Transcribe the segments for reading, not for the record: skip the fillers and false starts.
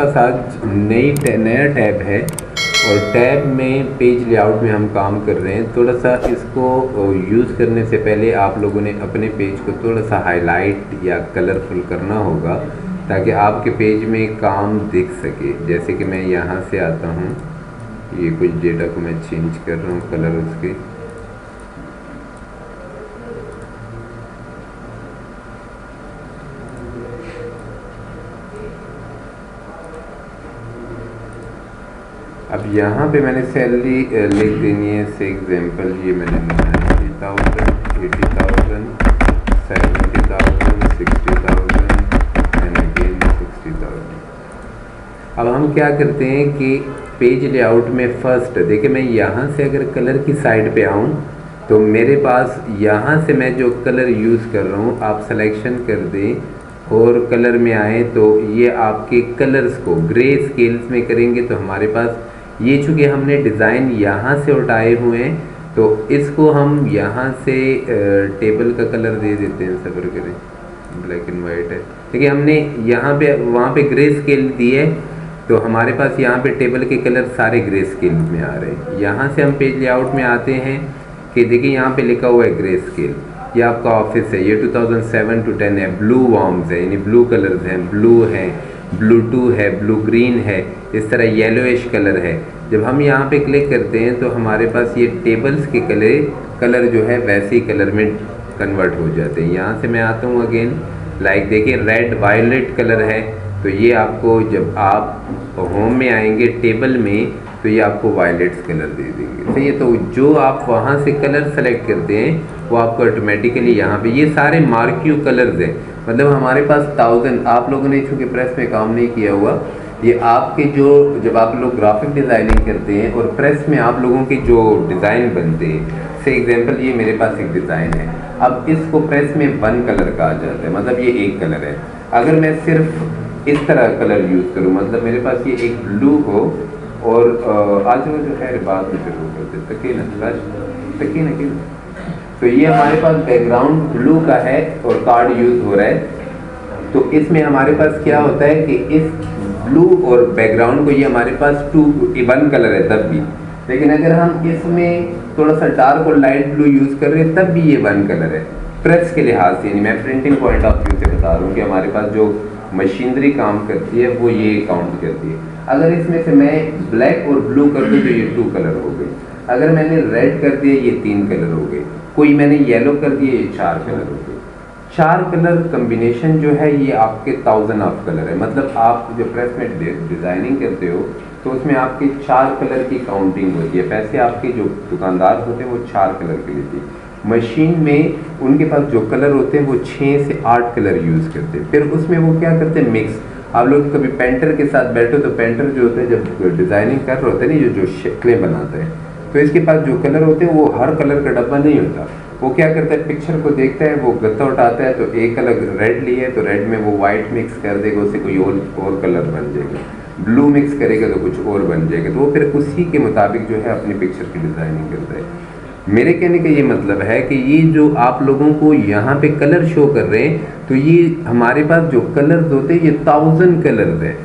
पास आज नया टैब है और टैब में पेज लेआउट में हम काम कर रहे हैं। थोड़ा सा इसको यूज़ करने से पहले आप लोगों ने अपने पेज को थोड़ा सा हाईलाइट या कलरफुल करना होगा ताकि आपके पेज में काम दिख सके। जैसे कि मैं यहाँ से आता हूँ, ये कुछ डेटा को मैं चेंज कर रहा हूँ कलर उसके। अब यहाँ पे मैंने सैलरी लिख देनी है से एग्जांपल, ये मैंने लिखा है 80,000, 80,000, 70,000, 60,000 एंड अगेन 60,000। अब हम क्या करते हैं कि पेज लेआउट में फर्स्ट देखिए, मैं यहाँ से अगर कलर की साइड पे आऊँ तो मेरे पास यहाँ से मैं जो कलर यूज़ कर रहा हूँ आप सिलेक्शन कर दें और कलर में आए तो ये आपके कलर्स को ग्रे स्केल्स में करेंगे तो हमारे पास ये चूँकि हमने डिज़ाइन यहाँ से उठाए हुए हैं तो इसको हम यहाँ से टेबल का कलर दे देते हैं। सब्र करें, ब्लैक एंड वाइट है। देखिए हमने यहाँ पे वहाँ पे ग्रे स्केल दिए तो हमारे पास यहाँ पे टेबल के कलर सारे ग्रे स्केल में आ रहे हैं। यहाँ से हम पेज लेआउट में आते हैं कि देखिए यहाँ पे लिखा हुआ है ग्रे स्केल, ये आपका ऑफिस है, ये 2007 to 10 है, ब्लू वॉर्म्स है यानी ब्लू कलर्स हैं, ब्लू है, ब्लू 2 है, ब्लू ग्रीन है, इस तरह येलोइश कलर है। जब हम यहाँ पे क्लिक करते हैं तो हमारे पास ये टेबल्स के कलर जो है वैसे ही कलर में कन्वर्ट हो जाते हैं। यहाँ से मैं आता हूँ अगेन, लाइक देखिए रेड वायलेट कलर है तो ये आपको जब आप होम में आएंगे टेबल में तो ये आपको वायलेट्स कलर दे देंगे। सही है, तो जो आप वहाँ से कलर सेलेक्ट करते हैं वो आपको ऑटोमेटिकली यहाँ पे ये सारे मार्क्यू कलर्स हैं। मतलब हमारे पास 1000, आप लोगों ने चूँकि प्रेस में काम नहीं किया हुआ, ये आपके जो जब आप लोग ग्राफिक डिज़ाइनिंग करते हैं और प्रेस में आप लोगों के जो डिज़ाइन बनते हैं, से एग्जांपल ये मेरे पास एक डिज़ाइन है, अब इसको प्रेस में 1 कलर का आ जाता है, मतलब ये एक कलर है। अगर मैं सिर्फ इस तरह कलर यूज़ करूँ, मतलब मेरे पास ये एक ब्लू हो और आज वो जो है बात में शुरू करते तकिए ना तो ये हमारे पास बैकग्राउंड ब्लू का है और कार्ड यूज़ हो रहा है। तो इसमें हमारे पास क्या होता है कि इस ब्लू और बैकग्राउंड को ये हमारे पास 1 कलर है तब भी, लेकिन अगर हम इसमें थोड़ा सा डार्क और लाइट ब्लू यूज़ कर रहे हैं तब भी ये 1 कलर है। प्रेस के लिहाज से नहीं, मैं प्रिंटिंग पॉइंट ऑफ व्यू से बता रहा हूँ कि हमारे पास जो मशीनरी काम करती है वो ये काउंट करती है। अगर इसमें से मैं ब्लैक और ब्लू कर दूँ तो ये 2 कलर हो गए, अगर मैंने रेड कर दिया ये 3 कलर हो गए, कोई मैंने येलो कर दिया ये 4 कलर हो गए। 4 कलर कम्बिनेशन जो है ये आपके 1000 ऑफ कलर है। मतलब आप जो प्रेस में डिज़ाइनिंग करते हो तो उसमें आपके 4 कलर की काउंटिंग होती है। वैसे आपके जो दुकानदार होते हैं वो 4 कलर के लेते हैं, मशीन में उनके पास जो कलर होते हैं वो 6 से 8 कलर यूज़ करते हैं। फिर उसमें वो क्या करते हैं मिक्स। आप लोग कभी पेंटर के साथ बैठो तो पेंटर जो होते हैं जब डिज़ाइनिंग कर रहे होते हैं ना, जो शक्लें बनाते हैं, तो इसके पास जो कलर होते हैं वो हर कलर का डब्बा नहीं होता। वो क्या करता है पिक्चर को देखता है, वो गत्ता उठाता है तो एक अलग रेड ली है तो रेड में वो वाइट मिक्स कर देगा, उससे कोई और कलर बन जाएगा, ब्लू मिक्स करेगा तो कुछ और बन जाएगा। तो वो फिर उसी के मुताबिक जो है अपनी पिक्चर की डिज़ाइनिंग करता है। मेरे कहने का ये मतलब है कि ये जो आप लोगों को यहाँ पे कलर शो कर रहे हैं तो ये हमारे पास जो कलर्स होते हैं ये 1000 कलर्स है।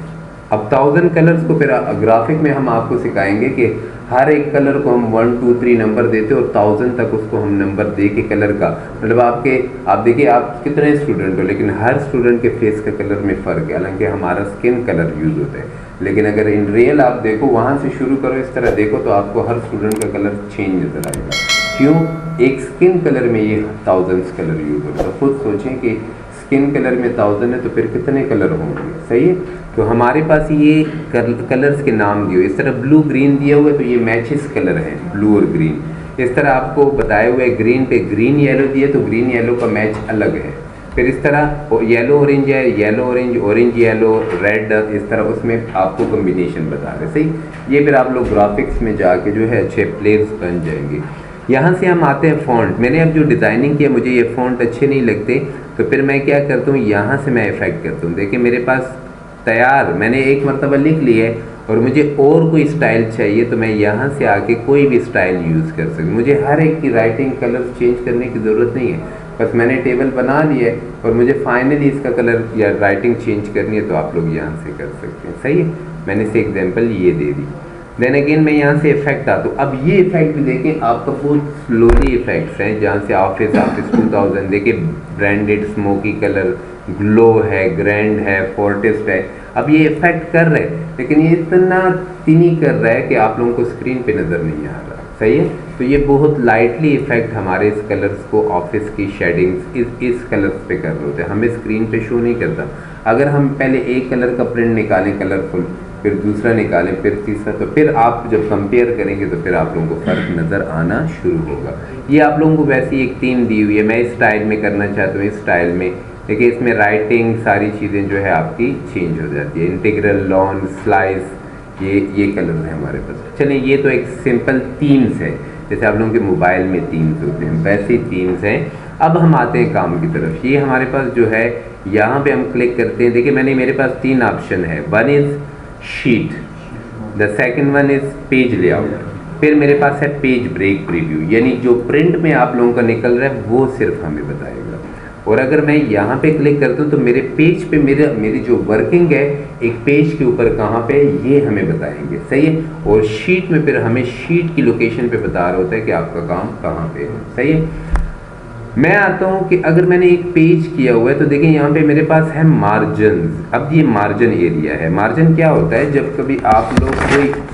अब 1000 कलर्स को फिर ग्राफिक में हम आपको सिखाएंगे कि हर एक कलर को हम 1 2 3 नंबर देते और 1000 तक उसको हम नंबर दे के कलर का, मतलब आप देखिए आप कितने स्टूडेंट हो लेकिन हर स्टूडेंट के फेस का कलर में फ़र्क है। हालांकि हमारा स्किन कलर यूज़ होता है, लेकिन अगर इन रियल आप देखो वहाँ से शुरू करो इस तरह देखो तो आपको हर स्टूडेंट का कलर चेंज नज़र आएगा। क्यों? एक स्किन कलर में ये 1000 कलर यूज़ होता है। तो खुद सोचें कि स्किन कलर में 1000 है तो फिर कितने कलर होंगे। सही है, तो हमारे पास ये कलर्स के नाम दिए, इस तरह ब्लू ग्रीन दिया हुआ है तो ये मैचेस कलर हैं ब्लू और ग्रीन। इस तरह आपको बताए हुए ग्रीन पे ग्रीन येलो दिया तो ग्रीन येलो का मैच अलग है। फिर इस तरह येलो ऑरेंज है, yellow orange, orange yellow, red, इस तरह उसमें आपको कम्बिनेशन बता रहे। सही, ये फिर आप लोग ग्राफिक्स में जाके जो है अच्छे प्लेयर्स बन जाएंगे। यहाँ से हम आते हैं फ़ॉन्ट। मैंने अब जो डिज़ाइनिंग किया मुझे ये फ़ॉन्ट अच्छे नहीं लगते तो फिर मैं क्या करता हूँ यहाँ से मैं इफ़ेक्ट करता हूँ। देखिए मेरे पास तैयार मैंने एक मरतबा लिख लिया है और मुझे और कोई स्टाइल चाहिए तो मैं यहाँ से आके कोई भी स्टाइल यूज़ कर सकूँ। मुझे हर एक की राइटिंग कलर चेंज करने की ज़रूरत नहीं है। बस मैंने टेबल बना लिया है और मुझे फाइनली इसका कलर या राइटिंग चेंज करनी है तो आप लोग यहाँ से कर सकते हैं। सही है, मैंने से एग्जांपल ये दे दी। देन अगेन मैं यहाँ से इफेक्ट आता हूँ। अब ये इफेक्ट भी देखें, आपका बहुत स्लोली इफेक्ट्स हैं, जहाँ से ऑफिस 2000 देखिए, ब्रांडेड स्मोकी कलर, ग्लो है, ग्रैंड है, फोर्टिस्ट है। अब ये इफेक्ट कर रहे हैं लेकिन ये इतना तिनी कर रहा है कि आप लोगों को स्क्रीन पे नज़र नहीं आ रहा। सही है, तो ये बहुत लाइटली इफेक्ट हमारे इस कलर्स को, ऑफिस की शेडिंग्स इस कलर्स पे कर रहे होते हैं, हमें स्क्रीन पे शो नहीं करता। अगर हम पहले एक कलर का प्रिंट निकालें कलरफुल, फिर दूसरा निकालें, फिर तीसरा, तो फिर आप जब कंपेयर करेंगे तो फिर आप लोगों को फ़र्क नज़र आना शुरू होगा। ये आप लोगों को वैसे ही एक थीम दी हुई है, मैं इस स्टाइल में करना चाहता हूँ, इस स्टाइल में। देखिए इसमें राइटिंग सारी चीज़ें जो है आपकी चेंज हो जाती है। इंटीग्रल, लॉन, स्लाइस, ये कलर है हमारे पास। चलिए ये तो एक सिंपल थीम्स है, जैसे आप लोगों के मोबाइल में थीम्स होते हैं वैसे ही थीम्स हैं। अब हम आते हैं काम की तरफ। ये हमारे पास जो है, यहाँ पे हम क्लिक करते हैं। देखिए मेरे पास 3 ऑप्शन है। One is sheet, the second one is page layout, फिर मेरे पास है पेज ब्रेक प्रीव्यू, यानी जो प्रिंट में आप लोगों का निकल रहा है वो सिर्फ हमें बताएगा। और अगर मैं यहाँ पे क्लिक करता हूँ तो मेरे पेज पे मेरी जो वर्किंग है एक पेज के ऊपर कहाँ पे, ये हमें बताएंगे। सही है, और शीट में फिर हमें शीट की लोकेशन पे बता रहा होता है कि आपका काम कहाँ पे है। सही है, मैं आता हूँ कि अगर मैंने एक पेज किया हुआ है तो देखिए यहाँ पे मेरे पास है मार्जिन। अब ये मार्जिन एरिया है। मार्जिन क्या होता है, जब कभी आप लोग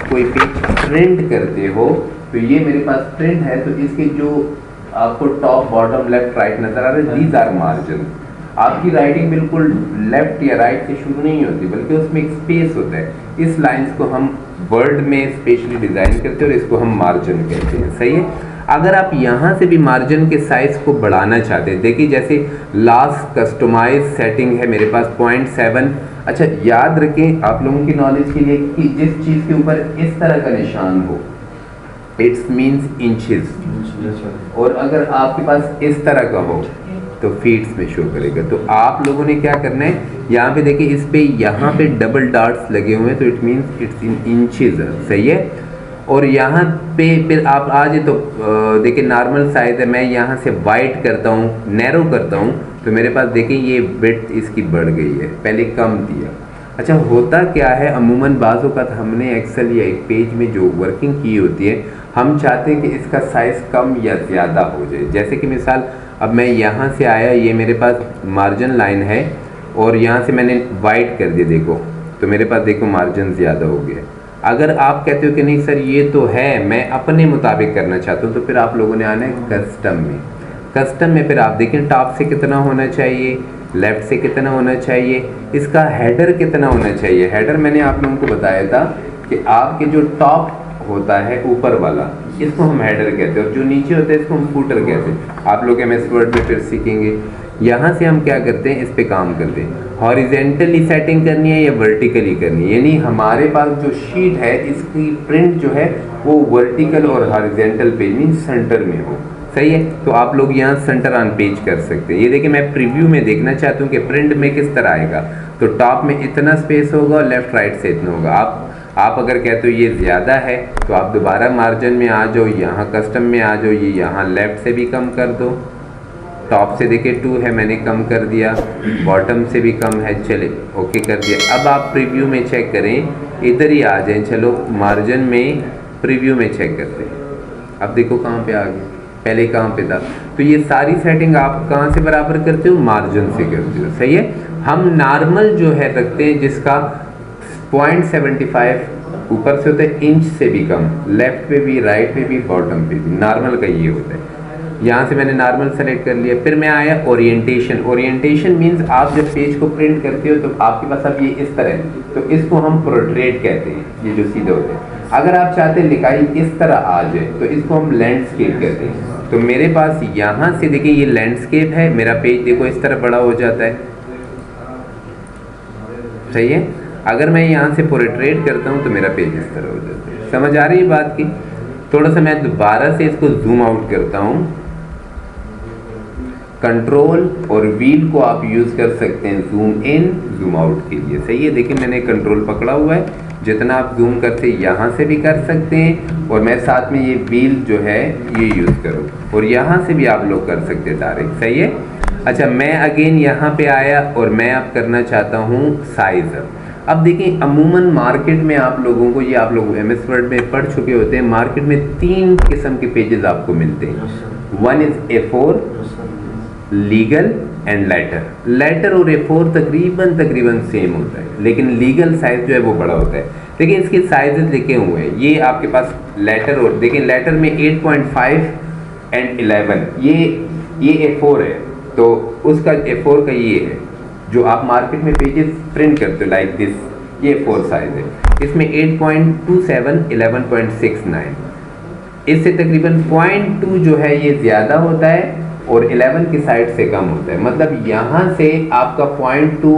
कोई पेज प्रिंट करते हो तो ये मेरे पास प्रिंट है, तो इसके जो आपको टॉप, बॉटम, लेफ्ट, राइट नजर आ रहे हैं, दीज आर मार्जिन। आपकी राइटिंग बिल्कुल लेफ्ट या राइट से शुरू नहीं होती, बल्कि उसमें एक स्पेस होता है। इस लाइंस को हम वर्ड में स्पेशली डिज़ाइन करते हैं और इसको हम मार्जिन कहते हैं। सही है, अगर आप यहाँ से भी मार्जिन के साइज को बढ़ाना चाहते हैं, देखिए जैसे लास्ट कस्टमाइज सेटिंग है मेरे पास 0.7। अच्छा याद रखें आप लोगों की नॉलेज के लिए कि जिस चीज़ के ऊपर इस तरह का निशान हो, इट्स मीन्स इंचेस, और अगर आपके पास इस तरह का हो तो फीट्स में शो करेगा। तो आप लोगों ने क्या करना है, यहाँ पे देखिए इस पे यहाँ पे डबल डॉट्स लगे हुए हैं, तो it means it's in inches. सही है, और यहाँ पे फिर आप आ जाए तो देखिए नॉर्मल साइज है, मैं यहाँ से वाइड करता हूँ, नैरो करता हूँ, तो मेरे पास देखिए ये विड्थ इसकी बढ़ गई है, पहले कम दिया। अच्छा होता क्या है, अमूमन बाज़ों का हमने एक्सेल या एक पेज में जो वर्किंग की होती है, हम चाहते हैं कि इसका साइज़ कम या ज़्यादा हो जाए। जैसे कि मिसाल अब मैं यहाँ से आया, ये मेरे पास मार्जिन लाइन है और यहाँ से मैंने वाइड कर दिया, देखो तो मेरे पास देखो मार्जिन ज़्यादा हो गया। अगर आप कहते हो कि नहीं सर ये तो है, मैं अपने मुताबिक करना चाहता हूँ, तो फिर आप लोगों ने आना है कस्टम में। कस्टम में फिर आप देखें टॉप से कितना होना चाहिए, लेफ़्ट से कितना होना चाहिए, इसका हेडर कितना होना चाहिए। हेडर मैंने आप लोगों को बताया था कि आपके जो टॉप होता है ऊपर वाला, इसको हम हेडर कहते हैं, और जो नीचे होता है इसको हम फूटर कहते हैं। आप लोग MS वर्ड में फिर सीखेंगे। यहाँ से हम क्या करते हैं, इस पे काम करते हैं, हॉरिजेंटली सेटिंग करनी है या वर्टिकली करनी है, यानी हमारे पास जो शीट है इसकी प्रिंट जो है वो वर्टिकल और हॉरिजेंटल पेज मीन सेंटर में हो। सही है, तो आप लोग यहाँ सेंटर ऑन पेज कर सकते हैं। ये देखिए मैं प्रीव्यू में देखना चाहता हूँ कि प्रिंट में किस तरह आएगा, तो टॉप में इतना स्पेस होगा और लेफ्ट राइट से इतना होगा। आप अगर कहते हो ये ज़्यादा है तो आप दोबारा मार्जिन में आ जाओ, यहाँ कस्टम में आ जाओ, ये यहाँ लेफ़्ट से भी कम कर दो, टॉप से देखिए 2 है मैंने कम कर दिया, बॉटम से भी कम है, चले ओके कर दिया। अब आप प्रीव्यू में चेक करें, इधर ही आ जाएं, चलो मार्जिन में प्रीव्यू में चेक करते हैं। अब देखो कहाँ पे आ गए, पहले कहाँ पे था। तो ये सारी सेटिंग आप कहाँ से बराबर करते हो, मार्जिन से करते हो। सही है, हम नॉर्मल जो है रखते हैं जिसका 0.75 ऊपर से होता है, इंच से भी कम, लेफ्ट पे भी, राइट पे भी, बॉटम पे भी, नॉर्मल का ये होता है। यहाँ से मैंने नॉर्मल सेलेक्ट कर लिया। फिर मैं आया ओरिएंटेशन। ओरिएंटेशन मीन्स आप जब पेज को प्रिंट करते हो तो आपके पास अब ये इस तरह है, तो इसको हम पोर्ट्रेट कहते हैं, ये जो सीधे होते हैं। अगर आप चाहते हैं लिखाई इस तरह आ जाए तो इसको हम लैंडस्केप कहते हैं। तो मेरे पास यहाँ से देखिए ये लैंडस्केप है, मेरा पेज देखो इस तरह बड़ा हो जाता है। सही है, अगर मैं यहाँ से पोर्ट्रेट करता हूँ तो मेरा पेज इस तरह हो जाता है। समझ आ रही है बात की? थोड़ा सा मैं दोबारा से इसको जूम आउट करता हूँ। कंट्रोल और व्हील को आप यूज़ कर सकते हैं जूम इन जूम आउट के लिए। सही है, देखिए मैंने कंट्रोल पकड़ा हुआ है, जितना आप जूम करते यहाँ से भी कर सकते हैं, और मैं साथ में ये व्हील जो है ये यूज़ करूँ, और यहाँ से भी आप लोग कर सकते हैं डायरेक्ट। सही है। अच्छा, मैं अगेन यहाँ पे आया और मैं अब करना चाहता हूँ साइज़। अब देखिए अमूमन मार्केट में आप लोगों को, ये आप लोग MS वर्ड में पढ़ चुके होते हैं, मार्केट में 3 किस्म के पेजेस आपको मिलते हैं। One is A4, legal and letter. Letter और A4 तकरीबन सेम होता है, लेकिन लीगल साइज जो है वो बड़ा होता है। देखिए इसके साइजेस लिखे हुए हैं, ये आपके पास लेटर, और देखिए लेटर में 8.5 एंड 11, ये A4 है, तो उसका A4 का ये है जो आप मार्केट में पेजेस प्रिंट करते हो लाइक दिस, ये A4 साइज है। इसमें 8.27, 11.69, इससे तकरीबन 0.2 जो है ये ज़्यादा होता है और 11 की साइड से कम होता है। मतलब यहाँ से आपका 0.2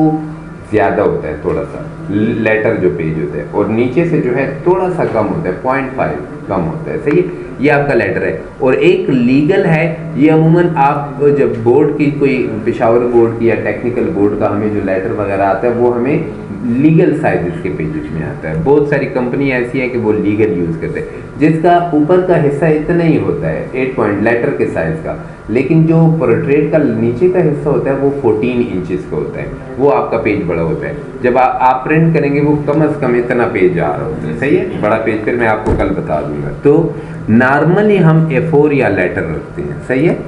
ज़्यादा होता है थोड़ा सा, लेटर जो पेज होता है, और नीचे से जो है थोड़ा सा कम होता है, 0.5 कम होता है। सही है, ये आपका लेटर है। और एक लीगल है, ये अमूमन आप जब बोर्ड की कोई पेशावर बोर्ड की या टेक्निकल बोर्ड का हमें जो लेटर वगैरह आता है वो हमें लीगल साइजेस के पेजेस में आता है। बहुत सारी कंपनी ऐसी है कि वो लीगल यूज़ करते हैं, जिसका ऊपर का हिस्सा इतना ही होता है 8 पॉइंट लेटर के साइज़ का, लेकिन जो पोर्ट्रेट का नीचे का हिस्सा होता है वो 14 इंचेस का होता है, वो आपका पेज बड़ा होता है। जब आप प्रिंट करेंगे वो कम से कम इतना पेज आ रहा होता है। सही है, बड़ा पेज फिर मैं आपको कल बता दूंगा। तो नॉर्मली हम A4 या लेटर रखते हैं। सही है।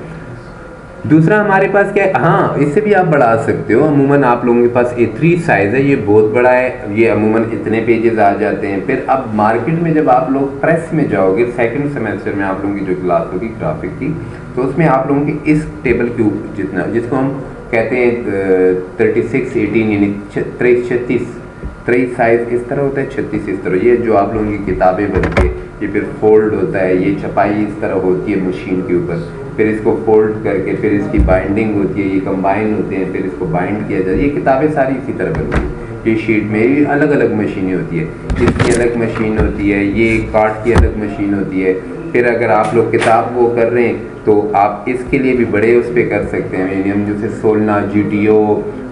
दूसरा हमारे पास क्या है, हाँ इससे भी आप बढ़ा सकते हो। अमूमन आप लोगों के पास A3 साइज़ है, ये बहुत बड़ा है, ये अमूमन इतने पेजेस आ जाते हैं। फिर अब मार्केट में जब आप लोग प्रेस में जाओगे, सेकंड सेमेस्टर में आप लोगों की जो क्लास होगी ग्राफिक की, तो उसमें आप लोगों की इस टेबल के जितना, जिसको हम कहते हैं 36, 18 यानी 36 साइज़ इस तरह होता है, 36 इस तरह। ये जो आप लोगों की किताबें बनती है, ये फिर फोल्ड होता है, ये छपाई इस तरह होती है मशीन के ऊपर, फिर इसको फोल्ड करके फिर इसकी बाइंडिंग होती है, ये कंबाइन होते हैं, फिर इसको बाइंड किया जाता है। ये किताबें सारी इसी तरह बनती है। ये शीट में ये अलग अलग मशीनें होती है, इसकी अलग मशीन होती है, ये कार्ड की अलग मशीन होती है। फिर अगर आप लोग किताब वो कर रहे हैं तो आप इसके लिए भी बड़े उस पर कर सकते हैं, यानी हम जैसे सोलना, GTO,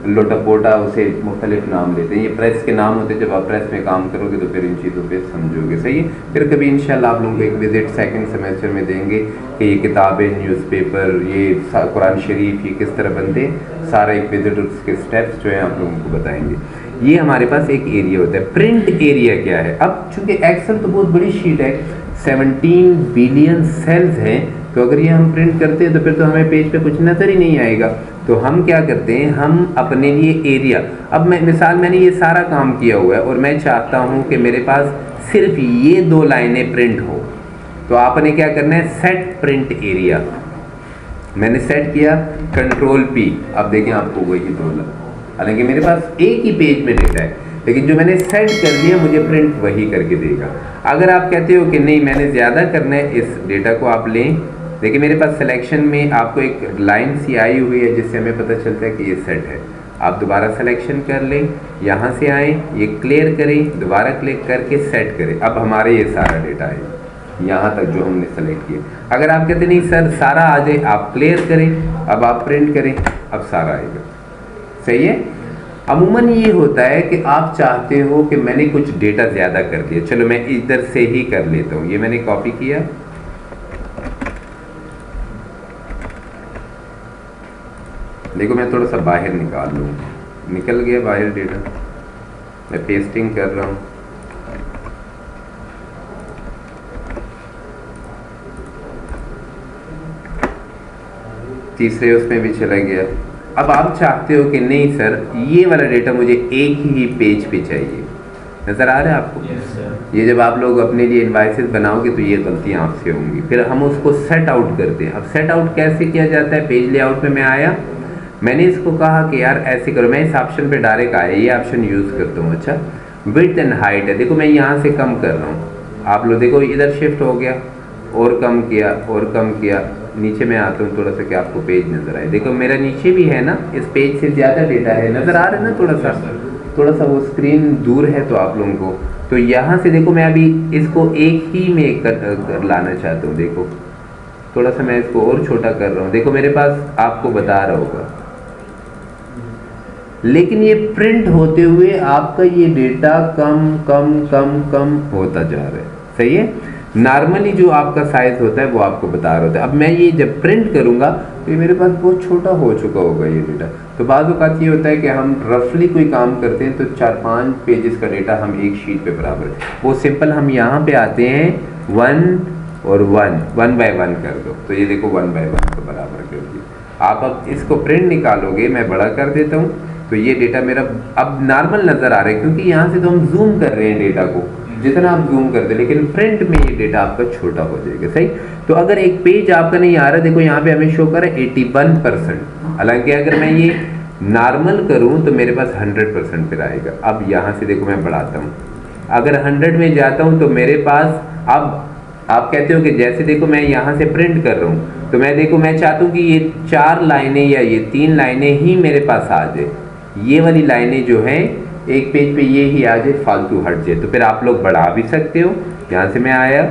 लोटापोटा, उसे मुख्तलिफ नाम लेते हैं। ये प्रेस के नाम होते हैं। जब आप प्रेस में काम करोगे तो फिर इन चीज़ों पे समझोगे। सही है। फिर कभी इंशाल्लाह आप लोगों को एक विज़िट सेकंड सेमेस्टर में देंगे कि ये किताबें, न्यूज़पेपर, ये कुरान शरीफ, ये किस तरह बनते हैं, सारा एक विज़िट, उसके स्टेप्स जो हैं आप लोगों को बताएंगे। ये हमारे पास एक एरिया होता है। प्रिंट एरिया क्या है? अब चूँकि एक्सेल तो बहुत बड़ी शीट है, 17 बिलियन सेल्स हैं, तो अगर ये हम प्रिंट करते हैं तो फिर तो हमें पेज पे कुछ नज़र ही नहीं आएगा। तो हम क्या करते हैं, हम अपने लिए एरिया, अब मैं मिसाल, मैंने ये सारा काम किया हुआ है और मैं चाहता हूँ कि मेरे पास सिर्फ ये 2 लाइनें प्रिंट हो, तो आपने क्या करना है, सेट प्रिंट एरिया। मैंने सेट किया, कंट्रोल P, अब देखें आपको वही 2 लाइन, हालांकि मेरे पास एक ही पेज में डेटा है, लेकिन जो मैंने सेट कर दिया मुझे प्रिंट वही करके देगा। अगर आप कहते हो कि नहीं मैंने ज़्यादा करना है, इस डेटा को आप लें। देखिए मेरे पास सिलेक्शन में आपको एक लाइन सी आई हुई है जिससे हमें पता चलता है कि ये सेट है। आप दोबारा सिलेक्शन कर लें, यहाँ से आएँ, ये क्लियर करें, दोबारा क्लिक करके सेट करें। अब हमारे ये सारा डेटा है यहाँ तक जो हमने सेलेक्ट किया। अगर आप कहते नहीं सर सारा आ जाए, आप क्लियर करें, अब आप प्रिंट करें, अब सारा आएगा। सही है। अमूमन ये होता है कि आप चाहते हो कि मैंने कुछ डेटा ज़्यादा कर दिया, चलो मैं इधर से ही कर लेता हूँ। ये मैंने कॉपी किया, देखो मैं थोड़ा सा बाहर निकाल लूँ, निकल गया बाहर डेटा, मैं पेस्टिंग कर रहा हूँ। तीसरे उसमें भी चला गया। अब आप चाहते हो कि नहीं सर ये वाला डेटा मुझे एक ही पेज पे चाहिए, नज़र आ रहा है आपको? yes, ये जब आप लोग अपने लिए इनवाइसेस बनाओगे तो ये गलतियाँ आपसे होंगी। फिर हम उसको सेट आउट करते हैं। अब सेट आउट कैसे किया जाता है? पेज लेआउट में मैं आया, मैंने इसको कहा कि यार ऐसे करो, मैं इस ऑप्शन पे डायरेक्ट आया, ये ऑप्शन यूज़ करता हूँ। अच्छा, विड्थ एंड हाइट है, देखो मैं यहाँ से कम कर रहा हूँ, आप लोग देखो इधर शिफ्ट हो गया, और कम किया और कम किया, नीचे में आता हूँ थोड़ा सा कि आपको पेज नज़र आए। देखो मेरा नीचे भी है ना, इस पेज से ज़्यादा डेटा है, नज़र आ रहा है ना? थोड़ा सा वो स्क्रीन दूर है तो आप लोगों को, तो यहाँ से देखो मैं अभी इसको एक ही में कर लाना चाहता हूँ। देखो थोड़ा सा मैं इसको और छोटा कर रहा हूँ, देखो मेरे पास आपको बता रहा होगा, लेकिन ये प्रिंट होते हुए आपका ये डेटा कम कम कम कम होता जा रहा है। सही है। नॉर्मली जो आपका साइज होता है वो आपको बता रहा होता है। अब मैं ये जब प्रिंट करूंगा तो ये मेरे पास बहुत छोटा हो चुका होगा ये डेटा। तो बाद औक़ात ये होता है कि हम रफली कोई काम करते हैं तो 4-5 पेजेस का डेटा हम एक शीट पे बराबर, वो सिंपल हम यहाँ पे आते हैं 1 और 1 बाय 1 कर दो, तो ये देखो 1 बाय 1 को बराबर कर दिया। आप अब इसको प्रिंट निकालोगे, मैं बड़ा कर देता हूँ, तो ये डेटा मेरा अब नॉर्मल नज़र आ रहा है क्योंकि यहाँ से तो हम जूम कर रहे हैं डेटा को, जितना आप जूम करते, लेकिन प्रिंट में ये डेटा आपका छोटा हो जाएगा। सही। तो अगर एक पेज आपका नहीं आ रहा, देखो यहाँ पे हमें शो कर रहा है 81%, हालांकि अगर मैं ये नॉर्मल करूँ तो मेरे पास 100% पर आएगा। अब यहाँ से देखो मैं बढ़ाता हूँ, अगर 100 में जाता हूँ तो मेरे पास, अब आप कहते हो कि जैसे देखो मैं यहाँ से प्रिंट कर रहा हूँ तो मैं देखो मैं चाहता हूँ कि ये 4 लाइनें या ये 3 लाइनें ही मेरे पास आ जाए, ये वाली लाइनें जो हैं एक पेज पे ये ही आ जाए, फालतू हट जाए। तो फिर आप लोग बढ़ा भी सकते हो। यहाँ से मैं आया,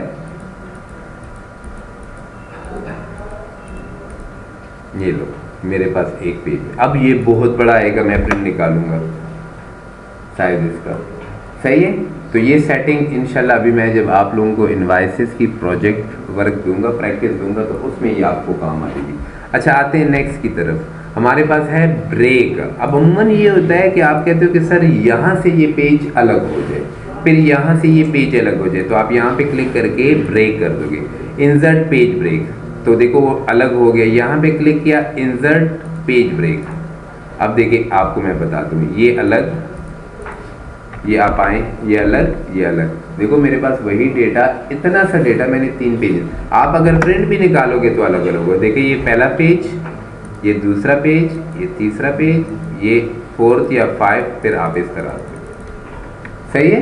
ये लो मेरे पास एक पेज, अब ये बहुत बड़ा आएगा, मैं प्रिंट निकालूंगा साइज इसका। सही है। तो ये सेटिंग इंशाल्लाह अभी मैं जब आप लोगों को इनवाइसेस की प्रोजेक्ट वर्क दूंगा, प्रैक्टिस दूंगा, तो उसमें ये आपको काम आएगी। अच्छा, आते हैं नेक्स्ट की तरफ। हमारे पास है ब्रेक। अब अमूमन ये होता है कि आप कहते हो कि सर यहाँ से ये पेज अलग हो जाए, फिर यहाँ से ये पेज अलग हो जाए, तो आप यहाँ पे क्लिक करके ब्रेक कर दोगे, इंसर्ट पेज ब्रेक, तो देखो वो अलग हो गया। यहाँ पे क्लिक किया, इंसर्ट पेज ब्रेक। अब देखिए आपको मैं बता दूँ, ये अलग, ये आप आए, ये अलग, ये अलग, देखो मेरे पास वही डेटा, इतना सा डेटा मैंने 3 पेज, आप अगर प्रिंट भी निकालोगे तो अलग अलग होगा। देखिए ये पहला पेज, ये दूसरा पेज, ये तीसरा पेज, ये 4th या 5, फिर आप इस तरह से। सही है।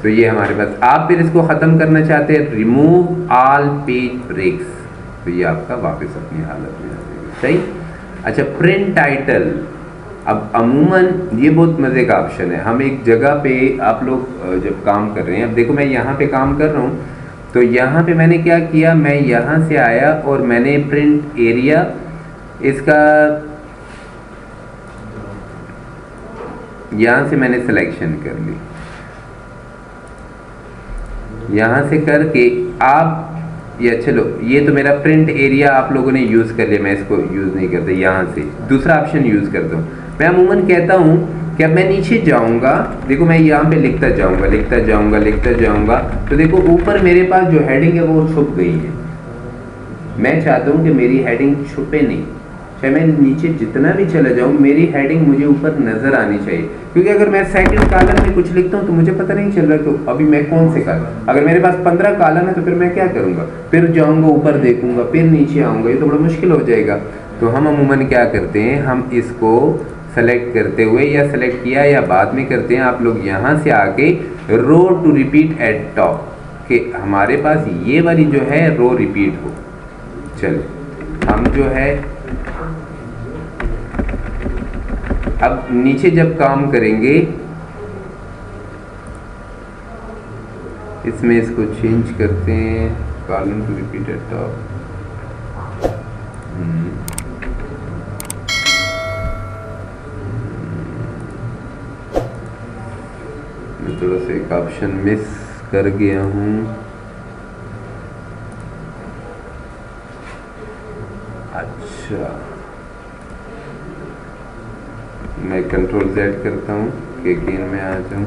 तो ये हमारे पास, आप फिर इसको ख़त्म करना चाहते हैं, रिमूव ऑल पेज ब्रेक्स, तो ये आपका वापस अपनी हालत में आ जाएगा। सही। अच्छा, प्रिंट टाइटल। अब अमूमन ये बहुत मज़े का ऑप्शन है। हम एक जगह पे, आप लोग जब काम कर रहे हैं, अब देखो मैं यहाँ पे काम कर रहा हूँ, तो यहाँ पे मैंने क्या किया, मैं यहाँ से आया और मैंने प्रिंट एरिया इसका यहाँ से मैंने सिलेक्शन कर ली, यहाँ से करके आप ये, चलो ये तो मेरा प्रिंट एरिया आप लोगों ने यूज़ कर लिया, मैं इसको यूज़ नहीं करता, यहाँ से दूसरा ऑप्शन यूज़ करता हूँ। मैं अमूमन कहता हूँ कि अब मैं नीचे जाऊँगा, देखो मैं यहाँ पे लिखता जाऊँगा, लिखता जाऊँगा, लिखता जाऊँगा, तो देखो ऊपर मेरे पास जो हेडिंग है वो छुप गई है। मैं चाहता हूँ कि मेरी हेडिंग छुपे नहीं, चाहे मैं नीचे जितना भी चला जाऊँ, मेरी हेडिंग मुझे ऊपर नज़र आनी चाहिए, क्योंकि अगर मैं सेकंड कॉलम में कुछ लिखता हूँ तो मुझे पता नहीं चल रहा कि अभी मैं कौन से कॉलम, अगर मेरे पास 15 कॉलम है तो फिर मैं क्या करूँगा, फिर जाऊँगा ऊपर देखूँगा, फिर नीचे आऊँगा, ये तो बड़ा मुश्किल हो जाएगा। तो हम अमूमन क्या करते हैं, हम इसको सेलेक्ट करते हुए, या सेलेक्ट किया या बाद में करते हैं, आप लोग यहाँ से आके रो टू रिपीट एट टॉप, कि हमारे पास ये वाली जो है रो रिपीट हो। चलो हम जो है अब नीचे जब काम करेंगे, इसमें इसको चेंज करते हैं, column to repeat eight top. मैं थोड़ा सा एक ऑप्शन मिस कर गया हूँ। अच्छा, मैं कंट्रोल Z करता हूँ कि गेन में आ जाऊँ।